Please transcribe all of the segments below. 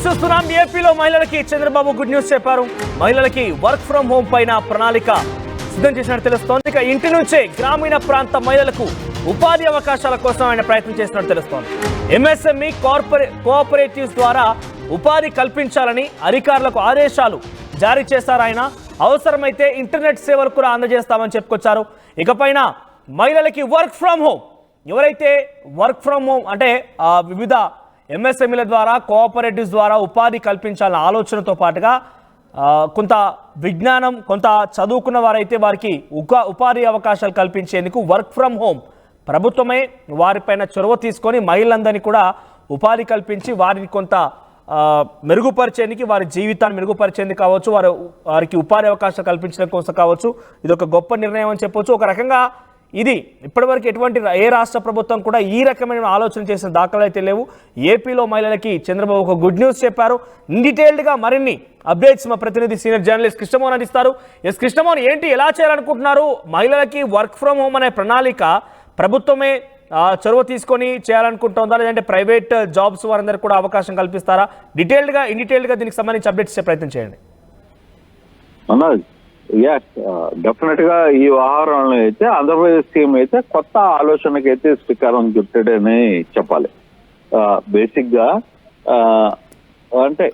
చూస్తున్నాం. ఏపీలో మహిళలకి చంద్రబాబు గుడ్ న్యూస్ చెప్పారు. మహిళలకి వర్క్ ఫ్రం హోమ్ పైన ప్రణాళిక సిద్ధం చేసినట్టు తెలుస్తోంది. ఇక ఇంటి నుంచే గ్రామీణ ప్రాంత మహిళలకు ఉపాధి అవకాశాల కోసం ఆయన ప్రయత్నం చేసినట్టు తెలుస్తోంది. ఎంఎస్ఎంఈ కోఆపరేటివ్స్ ద్వారా ఉపాధి కల్పించాలని అధికారులకు ఆదేశాలు జారీ చేశారు ఆయన. అవసరమైతే ఇంటర్నెట్ సేవలు కూడా అందజేస్తామని చెప్పుకొచ్చారు. ఇకపైన మహిళలకి వర్క్ ఫ్రం హోమ్, ఎవరైతే వర్క్ ఫ్రం హోమ్ అంటే వివిధ ఎంఎస్ఎంఈల ద్వారా కోఆపరేటివ్స్ ద్వారా ఉపాధి కల్పించాలన్న ఆలోచనతో పాటుగా కొంత విజ్ఞానం కొంత చదువుకున్న వారైతే వారికి ఉపాధి అవకాశాలు కల్పించేందుకు వర్క్ ఫ్రం హోమ్ ప్రభుత్వమే వారిపైన చొరవ తీసుకొని మహిళలందరినీ కూడా ఉపాధి కల్పించి వారిని కొంత మెరుగుపరిచేందుకు, వారి జీవితాన్ని మెరుగుపరిచేందుకు కావచ్చు, వారికి ఉపాధి అవకాశాలు కల్పించడం కోసం కావచ్చు, ఇది ఒక గొప్ప నిర్ణయం అని చెప్పవచ్చు. ఒక రకంగా ఇది ఇప్పటివరకు ఎటువంటి ఏ రాష్ట్ర ప్రభుత్వం కూడా ఈ రకమైన ఆలోచన చేసిన దాఖలు అయితే లేవు. ఏపీలో మహిళలకి చంద్రబాబు ఒక గుడ్ న్యూస్ చెప్పారు. డీటెయిల్డ్గా మరిన్ని అప్డేట్స్ మా ప్రతినిధి సీనియర్ జర్నలిస్ట్ కృష్ణమోహన్ అందిస్తారు. ఎస్ కృష్ణమోహన్, ఏంటి ఎలా చేయాలనుకుంటున్నారు? మహిళలకి వర్క్ ఫ్రం హోమ్ అనే ప్రణాళిక ప్రభుత్వమే చొరవ తీసుకొని చేయాలనుకుంటుందా, లేదంటే ప్రైవేట్ జాబ్స్ వారందరికీ కూడా అవకాశం కల్పిస్తారా? ఇన్డీటెయిల్డ్గా దీనికి సంబంధించి అప్డేట్స్ ఇచ్చే ప్రయత్నం చేయండి. డెఫినెట్ గా ఈ వ్యవహారంలో అయితే ఆంధ్రప్రదేశ్ సీఎం అయితే కొత్త ఆలోచనకి అయితే శ్రీకారం చుట్టాడని చెప్పాలి. బేసిక్ గా అంటే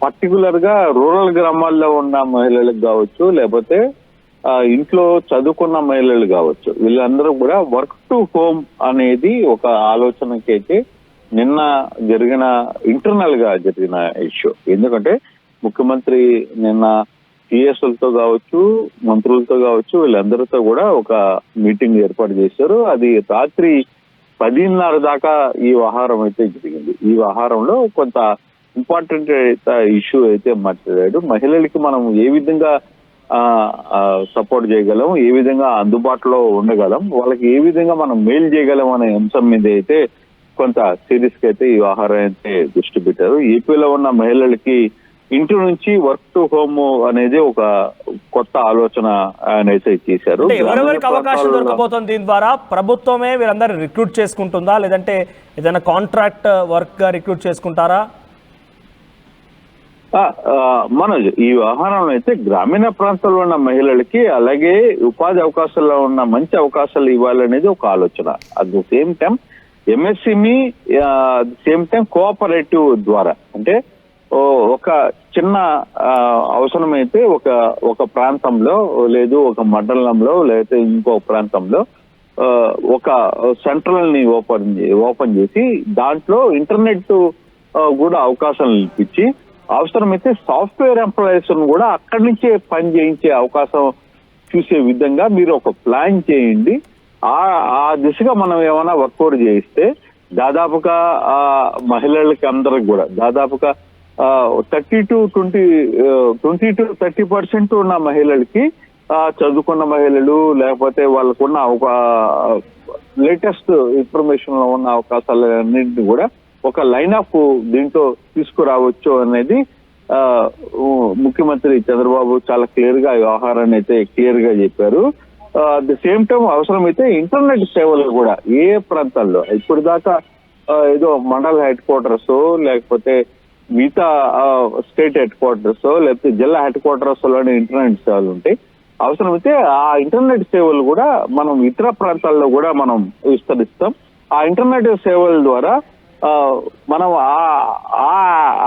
పర్టికులర్ గా రూరల్ గ్రామాల్లో ఉన్న మహిళలకు కావచ్చు, లేకపోతే ఇంట్లో చదువుకున్న మహిళలు కావచ్చు, వీళ్ళందరూ కూడా వర్క్ టు హోమ్ అనేది ఒక ఆలోచనకి అయితే నిన్న జరిగిన ఇంటర్నల్ గా జరిగిన ఇష్యూ. ఎందుకంటే ముఖ్యమంత్రి నిన్న సిఎస్లతో కావచ్చు, మంత్రులతో కావచ్చు, వీళ్ళందరితో కూడా ఒక మీటింగ్ ఏర్పాటు చేశారు. అది రాత్రి 10:30 దాకా ఈ వ్యవహారం అయితే జరిగింది. ఈ వ్యవహారంలో కొంత ఇంపార్టెంట్ ఇష్యూ అయితే మాట్లాడాడు. మహిళలకి మనం ఏ విధంగా సపోర్ట్ చేయగలం, ఏ విధంగా అందుబాటులో ఉండగలం, వాళ్ళకి ఏ విధంగా మనం మేలు చేయగలం అనే అంశం మీద అయితే కొంత సీరియస్ గా అయితే ఈ వ్యవహారం అయితే దృష్టి పెట్టారు. ఏపీలో ఉన్న మహిళలకి ఇంటి నుంచి వర్క్ టు హోమ్ అనేది ఒక కొత్త ఆలోచన అయితే చేశారు. ఎవరెవరికి అవకాశం దొరకబోతుంది దీని ద్వారా? ప్రభుత్వమే వీరందరూ రిక్రూట్ చేసుకుంటుందా, లేదంటే ఏదైనా కాంట్రాక్ట్ వర్క్ గా రిక్రూట్ చేసుకుంటారా? మనోజ్, ఈ వ్యవహారంలో అయితే గ్రామీణ ప్రాంతాల్లో ఉన్న మహిళలకి అలాగే ఉపాధి అవకాశాల్లో ఉన్న మంచి అవకాశాలు ఇవ్వాలనేది ఒక ఆలోచన. At the same time MSME same time cooperative ద్వారా, అంటే ఒక చిన్న అవసరమైతే ఒక ప్రాంతంలో లేదు ఒక మండలంలో లేకపోతే ఇంకో ప్రాంతంలో ఒక సెంట్రల్ ని ఓపెన్ చేసి దాంట్లో ఇంటర్నెట్ కూడా అవకాశం ఇప్పించి అవసరమైతే సాఫ్ట్వేర్ ఎంప్లాయీస్ కూడా అక్కడి నుంచే పని చేయించే అవకాశం చూసే విధంగా మీరు ఒక ప్లాన్ చేయండి. ఆ దిశగా మనం ఏమైనా వర్కౌట్ చేయిస్తే దాదాపుగా మహిళలకి అందరికి కూడా దాదాపుగా 20-30% ఉన్న మహిళలకి చదువుకున్న మహిళలు లేకపోతే వాళ్ళకున్న లేటెస్ట్ ఇన్ఫర్మేషన్ లో ఉన్న అవకాశాలన్నింటినీ కూడా ఒక లైన్ ఆఫ్ దీంట్లో తీసుకురావచ్చు అనేది ముఖ్యమంత్రి చంద్రబాబు చాలా క్లియర్ గా వ్యవహారాన్ని అయితే క్లియర్ గా చెప్పారు. అట్ ద సేమ్ టైం అవసరమైతే ఇంటర్నెట్ సేవలు కూడా ఏ ప్రాంతాల్లో ఇప్పుడు దాకా ఏదో మండల హెడ్ క్వార్టర్స్ లేకపోతే మిగతా స్టేట్ హెడ్ క్వార్టర్స్ లేకపోతే జిల్లా హెడ్ క్వార్టర్స్ లోని ఇంటర్నెట్ సేవలు ఉంటాయి. అవసరమైతే ఆ ఇంటర్నెట్ సేవలు కూడా మనం ఇతర ప్రాంతాల్లో కూడా మనం విస్తరిస్తాం. ఆ ఇంటర్నెట్ సేవల ద్వారా మనం ఆ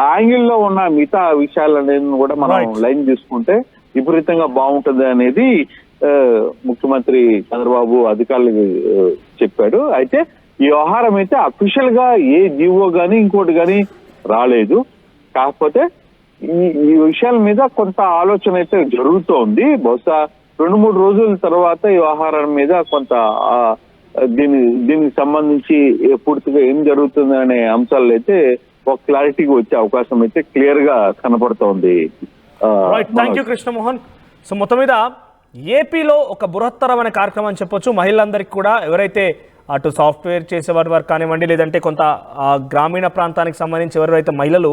యాంగిల్లో ఉన్న మిగతా విషయాలనేది కూడా మనం లైన్ తీసుకుంటే విపరీతంగా బాగుంటుంది అనేది ముఖ్యమంత్రి చంద్రబాబు అధికారులకు చెప్పాడు. అయితే ఈ వ్యవహారం అయితే అఫీషియల్ గా ఏ జీవో గానీ ఇంకోటి గానీ రాలేదు. కాకపోతే ఈ విషయాల మీద కొంత ఆలోచన అయితే జరుగుతోంది. బహుశా 2-3 రోజుల తర్వాత ఈ వ్యవహారం మీద కొంత దీనికి సంబంధించి పూర్తిగా ఏం జరుగుతుంది అనే అంశాలు అయితే ఒక క్లారిటీగా వచ్చే అవకాశం అయితే క్లియర్ గా కనపడుతోంది. Thank you Krishnamohan. సో మొత్తం మీద ఏపీలో ఒక బృహత్తరమైన కార్యక్రమం అని చెప్పొచ్చు. మహిళలందరికీ కూడా ఎవరైతే అటు సాఫ్ట్వేర్ చేసేవారి వారు కానివ్వండి, లేదంటే కొంత గ్రామీణ ప్రాంతానికి సంబంధించి ఎవరైతే మహిళలు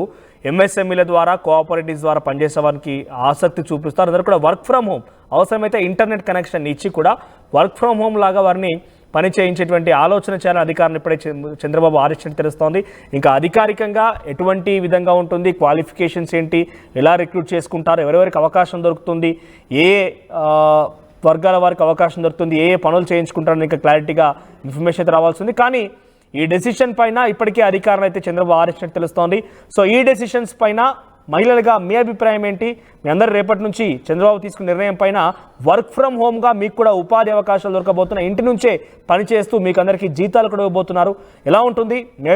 ఎంఎస్ఎంఈల ద్వారా కోఆపరేటివ్స్ ద్వారా పనిచేసే వారికి ఆసక్తి చూపిస్తారు, అందరూ కూడా వర్క్ ఫ్రమ్ హోమ్ అవసరమైతే ఇంటర్నెట్ కనెక్షన్ ఇచ్చి కూడా వర్క్ ఫ్రమ్ హోమ్ లాగా వారిని పని చేయించేటువంటి ఆలోచన చేయాలని అధికారులు ఇప్పుడే చంద్రబాబు ఆదేశించినట్టు తెలుస్తోంది. ఇంకా అధికారికంగా ఎటువంటి విధంగా ఉంటుంది, క్వాలిఫికేషన్స్ ఏంటి, ఎలా రిక్రూట్ చేసుకుంటారు, ఎవరెవరికి అవకాశం దొరుకుతుంది, ఏ వర్గాల వారికి అవకాశం దొరుకుతుంది, ఏ పనులు చేయించుకుంటారని ఇంకా క్లారిటీగా ఇన్ఫర్మేషన్ అయితే రావాల్సి ఉంది. కానీ ఈ డెసిషన్ పైన ఇప్పటికే అధికారులు అయితే చంద్రబాబు ఆదేశించినట్టు తెలుస్తోంది. సో ఈ డెసిషన్స్ పైన మహిళలుగా మీ అభిప్రాయం ఏంటి? మీ అందరు రేపటి నుంచి చంద్రబాబు తీసుకున్న నిర్ణయం పైన వర్క్ ఫ్రమ్ హోమ్గా మీకు కూడా ఉపాధి అవకాశాలు దొరకబోతున్నాయి, ఇంటి నుంచే పనిచేస్తూ మీకు అందరికీ జీతాలు కూడా ఇవ్వబోతున్నారు, ఎలా ఉంటుంది మీ అభిప్రాయం?